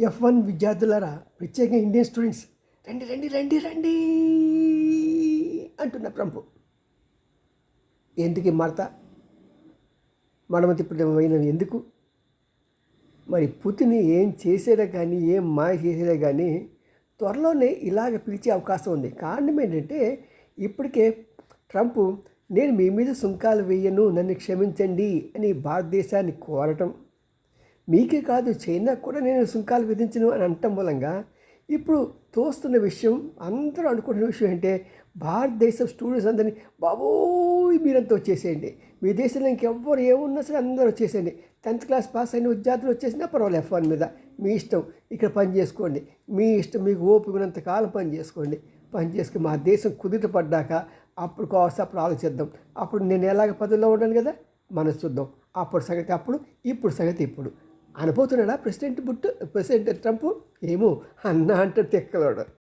F1 విద్యార్థులారా, ప్రత్యేకంగా Indian students, రండి రండి రండి రండి అంటున్న ట్రంప్. ఎందుకు ఈ మాట? మనమతిప్పుడమైన ఎందుకు? మరి పుతిన్ ఏం చేసేదే కానీ, ఏం మాయ చేసేదే కానీ త్వరలోనే ఇలాగ పిలిచే అవకాశం ఉంది. కారణం ఏంటంటే, ఇప్పటికే ట్రంప్ నేను మీ మీద సుంకాలు వేయను, నన్ను క్షమించండి అని భారతదేశాన్ని కోరటం, మీకే కాదు చైనా కూడా నేను సుంకాలు విధించను అని అనటం మూలంగా ఇప్పుడు తోస్తున్న విషయం, అందరూ అనుకుంటున్న విషయం అంటే భారతదేశం స్టూడెంట్స్ అందరినీ బాబోయ్ మీరంతా వచ్చేసేయండి, మీ దేశంలో ఇంకెవ్వరు ఏమున్నా సరే అందరూ వచ్చేసేయండి, 10th క్లాస్ పాస్ అయిన విద్యార్థులు వచ్చేసినా పర్వాలేదు, F1 మీద మీ ఇష్టం, ఇక్కడ పని చేసుకోండి, మీ ఇష్టం, మీకు ఓపికనంత కాలం పని చేసుకోండి, పని చేసుకుని మా దేశం కుదుట పడ్డాక అప్పుడు కావాల్సి అప్పుడు ఆలోచిద్దాం, అప్పుడు నేను ఎలాగ పదవిలో ఉన్నాను కదా, మనం చూద్దాం, అప్పుడు సంగతి అప్పుడు, ఇప్పుడు సంగతి ఇప్పుడు అనబోతున్నాడా ప్రెసిడెంట్ ట్రంప్? ఏమో అన్న అంటే తెక్కలోడు.